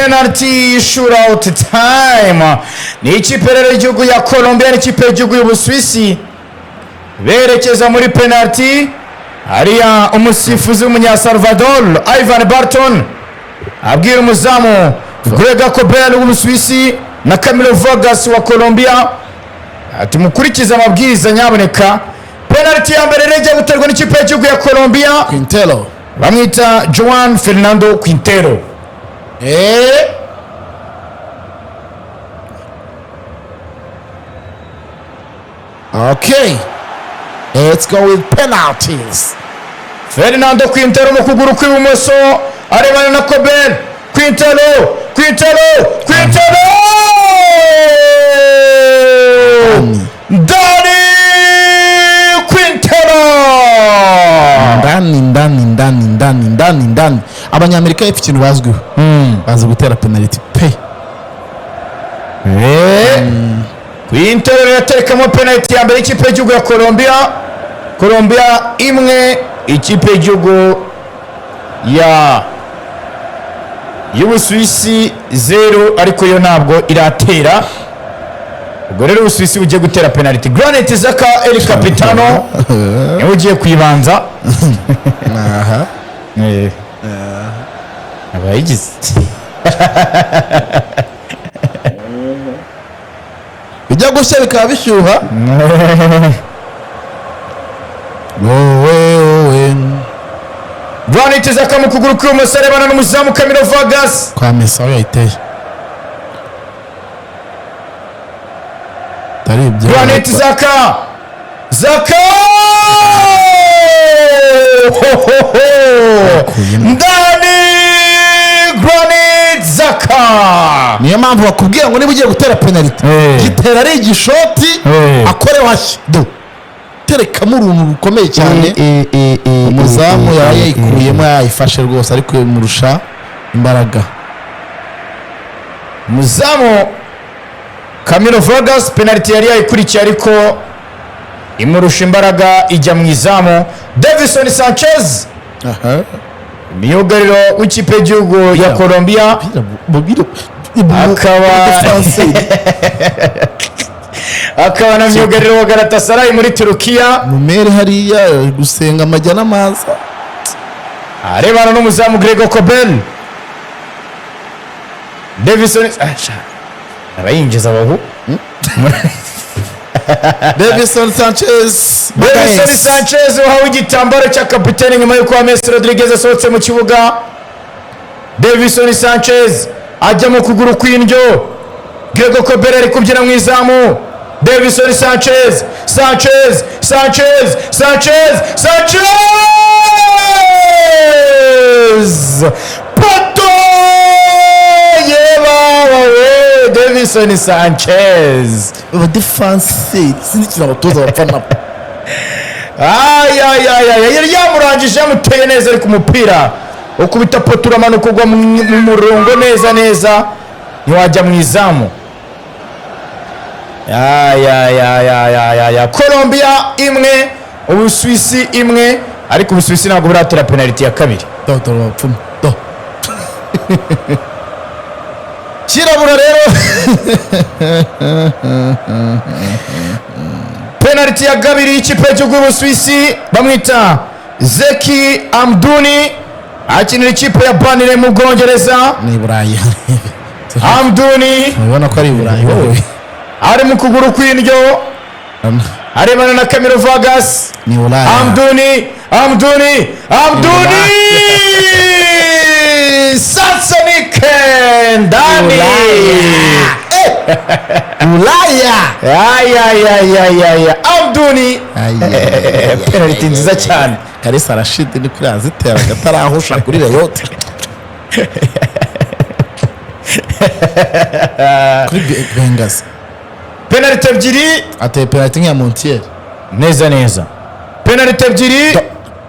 penalty shootout time. Ni ikipe rero y'igihugu ya Colombia n'ikipe y'igihugu y'Ubusuwisi berekeza muri penalty. Hariya umusifuzi w'umunya Salvador Ivan Barton abwira umuzamu Gregor Kobel w'Ubusuwisi na Camilo Vargas wa Colombia ati mukurikiza amabwiriza nyaboneka. Penalty ya mbere rege guterwa n'ikipe y'igihugu ya Colombia. Quintero bamwita Juan Fernando Quintero. Okay, let's go with penalties. Fernando Quintero mu kuguru kw'ibumoso arebana na Kobel. Quintero Dani Quintero ndani abanyamerika ifite ikintu bazwiho bazi gutera penalty pe. Quintero yatekamo penalty ya mbere ikipe y'igihugu ya Colombia imwe ikipe y'igihugu ya y'Ubusuwisi 0 ariko yo ntabwo iratera. Ubwo rero Ubusuwisi bugiye gutera penalty. Granit Xhaka El Capitano niwe ugiye kuyibanza. Aha abayigize bijya gushya bikaba bishyuha. Granit Xhaka mu kuguru kw'ibumoso arebana n'umuzamu Camilo Vargas. Kwa Mesa yayiteye Granit Xhaka ndani Granit Xhaka. Niyo mpamvu bakubwira ngo niba ugiye gutera penalty gitera ari igishoti akoreho hashya terekamo uruntu rukomeye cyane. Umuzamu yayikuyemo yayifashe rwose ariko murusha imbaraga. Umuzamu Camilo Vargas penalty yari yayikurikiye ariko imurusha imbaraga ijya mu izamu. Davinson Sanchez myugariro w'ikipe y'igihugu ya Colombia akaba na myugariro wa Galatasaray muri Turukiya. Mumere hariya gusenga amajya n'amaza arebana n'umuzamu Gregor Kobel. Davinson abayinjiza bahu Davinson Sanchez wahawe igitambaro cya kapiteni nyuma y'uko James Rodriguez asohotse mu kibuga. Davinson Sanchez ajya mu kuguru kw'indyo. Gregor Kobel ari kubyina mu izamu. Davinson Sanchez poto Davinson Sanchez defense sinzi kintu abatoza bapfana. yari yamurangije yamuteye neza ariko umupira ukubita poto uramanuka ugwa mu murongo neza ntiwajya mu izamu. Colombia imwe Ubusuwisi imwe ariko Ubusuwisi ntabwo buratera penalty ya kabiri. Kirabura rero penalty ya kabiri y'ikipe y'igihugu y'Ubusuwisi bamwita Zeki Amdouni akinira ikipe ya Burnley mu Bwongereza. Ni Burayi Amdouni ubona ko ari Burayi wowe ari mu kuguru kw'indyo arebana na Camilo Vargas. ni Burayi Amdouni Sansonike ndani Ulaya Amdouni penalty nziza cyane. Kalisa Rashid ni kuri azitera gatarahusha kuri Reyote kuri Bengals. Penalty ebyiri Ateye penalty nk'iya Montiel neza. Penalty ebyiri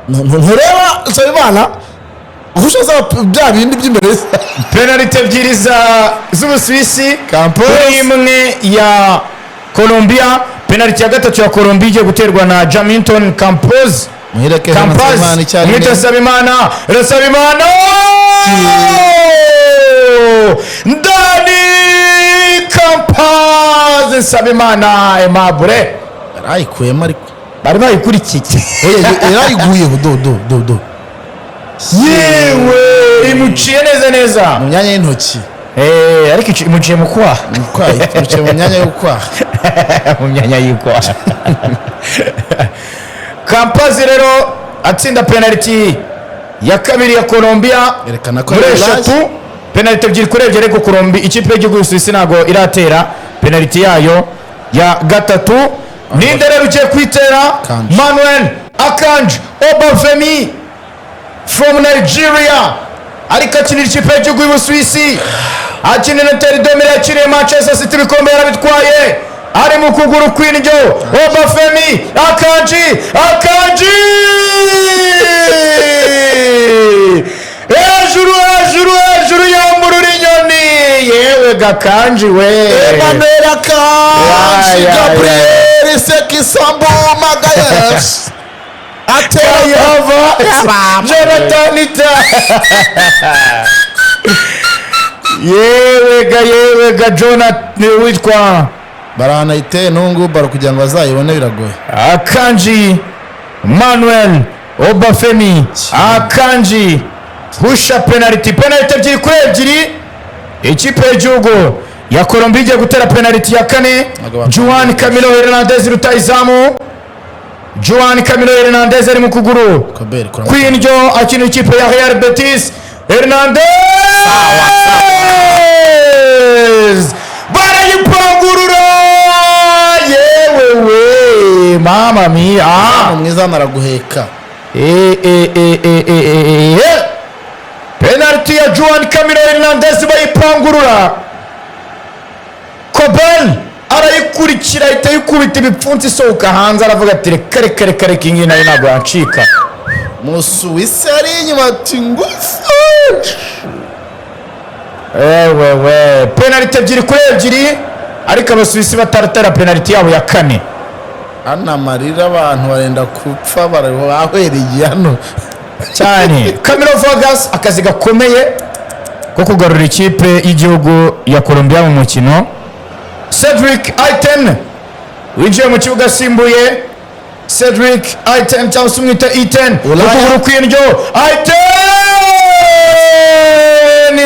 ntureba Nsabimana uhusha za bya bindi by'imbere. Penalty ebyiri z'Ubusuwisi Campos imwe ya Colombia. Penalty ya gatatu ya Colombia igiye guterwa na Jamilton Campos. Muhireke Nsabimana ndani Campaz Nsabimana Aimable yarayikuyemo ariko bari bayikurikiye yarayiguyeho do yewe imuciye neza mu myanya y'intoki ariko imuciye mu kwaha imuciye mu myanya y'ukwaha mu myanya y'ukwaha Campaz rero atsinda penalty ya kabiri ya Colombia muri eshatu, penalty ebyiri kuri ebyiri, ariko Colombia ikipe y'igihugu y'Ubusuwisi ntago iratera penalty yayo ya gatatu. Ninde rero ugiye kwitera? Manuel Akanji Obafemi from Nigeria, ariko akinira ikipe y'igihugu y'Ubusuwisi, akinira Inter yakiniye Manchester City ibikombe yarabitwaye, ari mu kuguru kw'indyo. Obafemi Akanji hejuru yamurura inyoni, yewe Gakanji we Emmanuel Akanji Gabriel Sekisambu Magayesh Ateyava Jonathan Ita yewe ga Jonathan witwa baranayiteye nungu baro kugira ngo bazayibone biragoye. Akanji Manuel Obafemi Akanji husha penalty ebyiri kuri ebyiri. Ikipe y'igihugu ya Colombia igiye gutera penalty ya kane. Juan Camilo Hernandez rutayizamu. Juan Camilo Hernandez ari mu kuguru kw'indyo akina ikipe ya Real Betis. Hernandez barayipangurura, yewewe mama mia mwiza naraguheka. Penalty ya Juan Camilo Hernandez bayipangurura. Kobel arayikurikira ahita yikubita ibipfunsi isohoka hanze, aravuga ati reka ingi nayo ntabwo yancika. Musuwisi ari inyuma ati ngufu. Ewewe penalty ebyiri kuri ebyiri, ariko Abasuwisi bataratera penalty yabo ya kane. Ana marira abantu barenda kupfa barahwereye hano cyane. Camilo Vargas akazi gakomeye ko kugarura ikipe y'igihugu ya Colombia mu mukino. Cedric Aiten winjiye mu kibuga asimbuye Cedric Aiten cyangwa se umwita Iten, ukuguru kw'indyo Aiten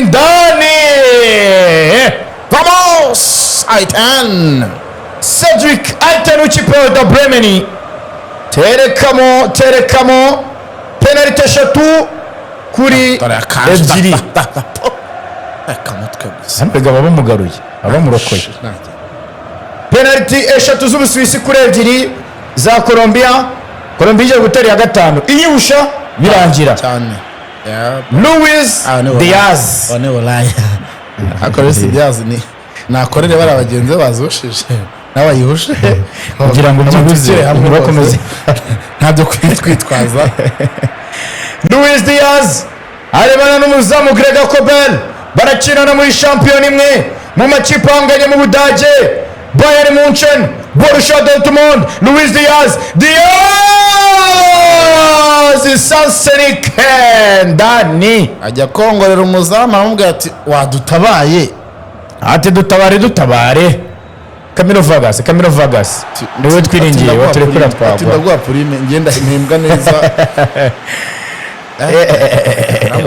ndani. Vamos Aiten, Cedric Aiten w'ikipe ya Bremen, terekamo penalty eshatu kuri ebyiri. akamutwe gusa mbega bamugaruye abamurokoye. Penalty eshatu z'Ubusuwisi kuri ebyiri za Colombia igiye gutera ya gatanu iyihusha birangira cyane. Luis Diaz Luis Diaz ni nakorere bari abagenzi bazushije n'abayihushe kugira ngo byibuze bakomeze ntabyo kwitwaza. Luis Diaz arebana n'umuzamu Gregor Kobel, barakinana muri shampiyona imwe mu makipe ahanganye mu Budage, Bayern Munchen, Borussia Dortmund. Luis Diaz Sansenike ndani ajya kongorera umuzamu aramubwira ati wadutabaye, ati dutabare. Camilo Vargas niwe twiringiye waturekura twagwa. Ndaguha prime ngenda impembwa neza.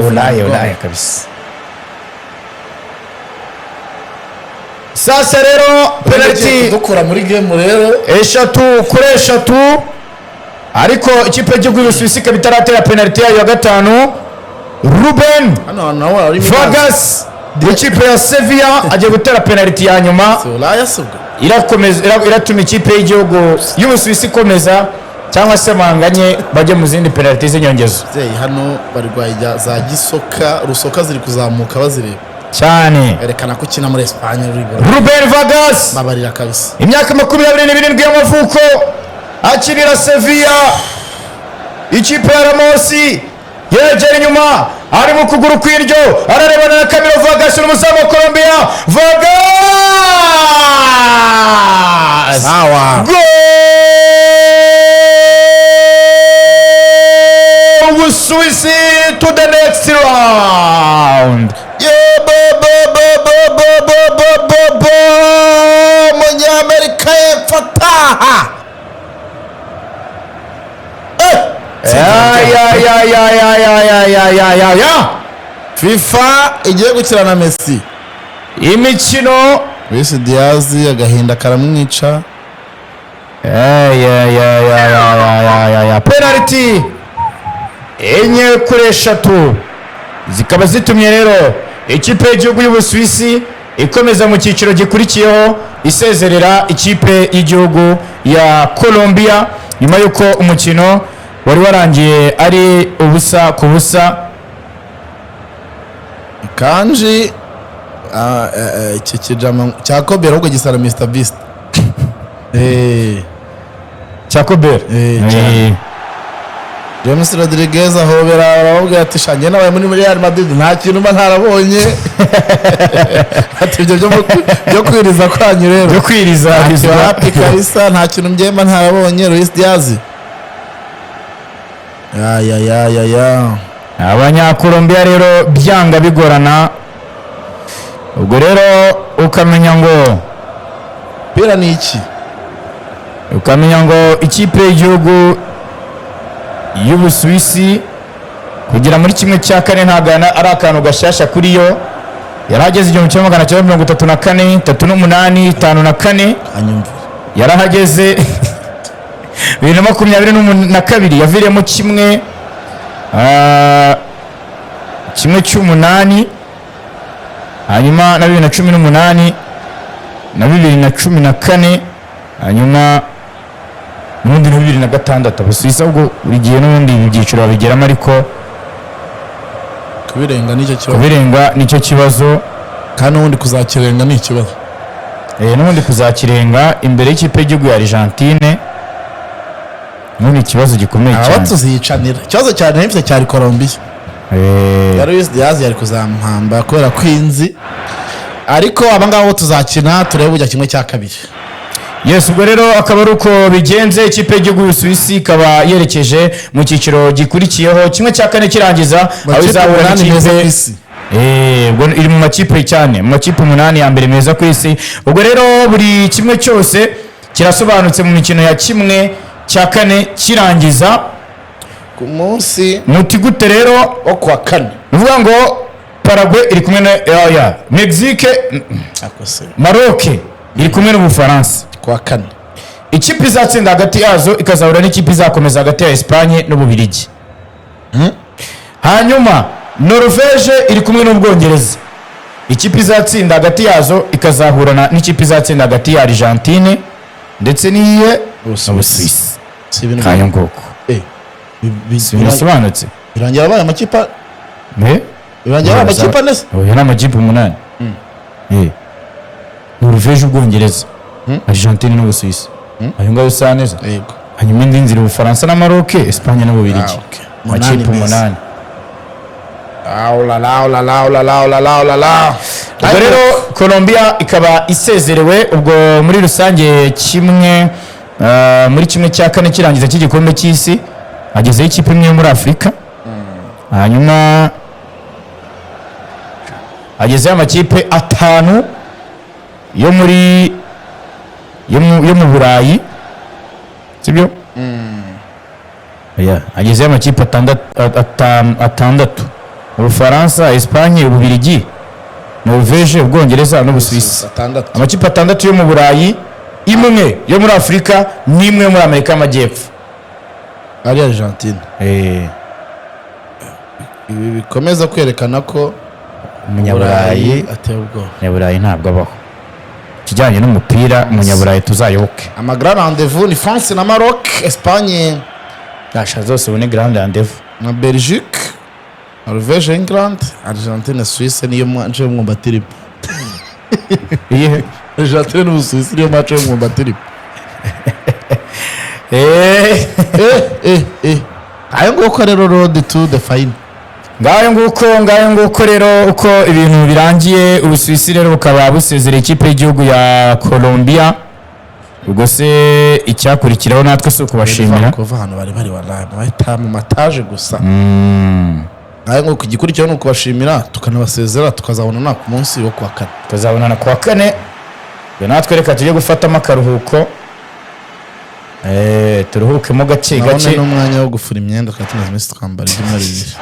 Ulaya kabisa. Sasa rero penalty dukora muri game rero eshatu kuri eshatu, ariko ikipe y'igihugu y'Ubusuwisi ikaba itaratera penalty yayo ya gatanu. Ruben Vargas w'ikipe ya Sevilla agiye gutera penalty ya nyuma iratuma ikipe y'igihugu y'Ubusuwisi ikomeza, cyangwa se manganye bajye mu zindi penalty z'inyongezo. Hano barwaye za gisoka rusoka ziri kuzamuka bazireba cyane, erekana ko ukina muri Espagne. Ruben Vargas babarira kabisa, imyaka 27 y'amavuko, akinira Sevilla. Ikipe ya Ramosi yegera inyuma, ari mu kuguru kw'indyo, ararebana na Camilo Vargas n'umuzamu wa Colombia. Vargas Ubusuwisi to the next round. ya FIFA igiye gukina na Messi. imikino Luis Diaz agahinda karamwica. ya penalty enye kuri eshatu zikaba zitumye rero ikipe y'igihugu y'Ubusuwisi ikomeza mu cyiciro gikurikiyeho isezerera ikipe y'igihugu ya Colombia nyuma y'uko umukino wari warangiye ari ubusa ku busa. Kanji iki kijama cya Kobe ahubwo gisara Mr Beast. Chakobel James Rodriguez ahobera arababwira ati shange nabaye muri Real Madrid nta kintu mba ntarabonye. Ati ibyo byo kwiriza kwanyu rero byo kwiriza happy kabisa nta kintu mbyemba ntarabonye. Luis Diaz ya Abanyakolombia rero byanga bigorana ubwo rero ukamenya ngo pira ni iki, ukamenya ngo ikipe y'igihugu y'Ubusuwisi kugera muri kimwe cya kane ntabwo ari akantu gashyashya kuri yo. yarahageze 1934 38 54 yarahageze 2022 yaviremo kimwe cy'umunani, hanyuma na 2018 na 2014, hanyuma n'ubundi 2006. Abusuwisi ubwo buri gihe n'ubundi ibyiciro babigeramo ariko kubirenga nicyo kibazo kandi n'ubundi kuzakirenga ni ikibazo. n'ubundi kuzakirenga imbere y'ikipe y'igihugu ya Argentine n'ubundi ikibazo gikomeye cyane. Aba tuzicanira ikibazo cyane n'ibyo cyari Colombia. Luis Diaz yari kuzamuhamba kubera kwinzi, ariko abangabo tuzakina turebe ujya kimwe cya kabiri. Yes, ubwo rero akaba ari uko bigenze. Ikipe y'igihugu y'Ubusuwisi ikaba yerekeje mu cyiciro gikurikiyeho kimwe cya kane kirangiza aho izahura n'ikipe ubwo iri mu makipe cyane mu makipe 8 ya mbere meza ku isi. Ubwo rero buri kimwe cyose kirasobanutse mu mikino ya kimwe cya kane kirangiza ku munsi mutigute rero wo kwa kane. uvuga ngo Paraguay iri kumwe na Mexique, Maroc iri kumwe n'Ubufaransa kwa kane. Ikipe izatsinda hagati yazo ikazahura n'ikipe izakomeza hagati ya Espagne n'Ububiligi. Hanyuma Norvege iri kumwe n'Ubwongereza. Ikipe izatsinda hagati yazo ikazahurana n'ikipe izatsinda hagati ya Argentine ndetse n'iye Ubusuwisi. Kayo ngoko bisobanutse birangira abaye amakipe birangira amakipe nese oya n'amakipe 8 Norvege, Ubwongereza, Argentine n'Ubusuwisi. Ayo ngayo usa neza. Yego. Hanyuma indi nzira Ubufaransa na Maroc, Espagne n'Ububiligi. Amakipe 8. Ubwo rero Colombia ikaba isezerewe ubwo muri rusange kimwe muri kimwe cya kane kirangiza cy'igikombe cy'isi hagezeho ikipe imwe muri Afurika. Hanyuma hagezeho amakipe 5 yo mu Burayi, sibyo? Hagezeho amakipe 6 Ubufaransa, Espagne, Ububiligi, Norvege, Ubwongereza n'Ubusuwisi. Amakipe 6 yo mu Burayi, imwe yo muri Afurika n'imwe muri Amerika y'Amajyepfo ari Argentine. Ibi bikomeza kwerekana ko umunyaburayi ateye ubwoba. Umunyaburayi ntabwo abaho. Kijyanye n'umupira umunyaburayi tuzayoboke. Grand rendez-vous ni France na Maroc, Espagne Gasha zose ubone grand rendez-vous na Belgique, Norvege, England, Argentine, Suisse niyo manje mwumbatiri. Argentine n'Ubusuwisi niyo manje mwumbatiri. Ayo nguko rero road to the final. Ngayo nguko rero uko ibintu birangiye. Ubusuwisi rero bukaba busezereye ikipe y'igihugu ya Colombia. Ubwo se icyakurikiraho natwe si ukubashimira kuva hano bari wallahi bahita mu mataje gusa. Ngayo nguko igikurikiraho ni ukubashimira tukanabasezera tukazabonana ku munsi wo kwa kane. Tuzabonana ku wa kane. Natwe reka tujye gufatamo akaruhuko. turuhukemo gake nabone gake n'umwanya wo gufura imyenda twari tumaze iminsi twambara ibyumweru bibiri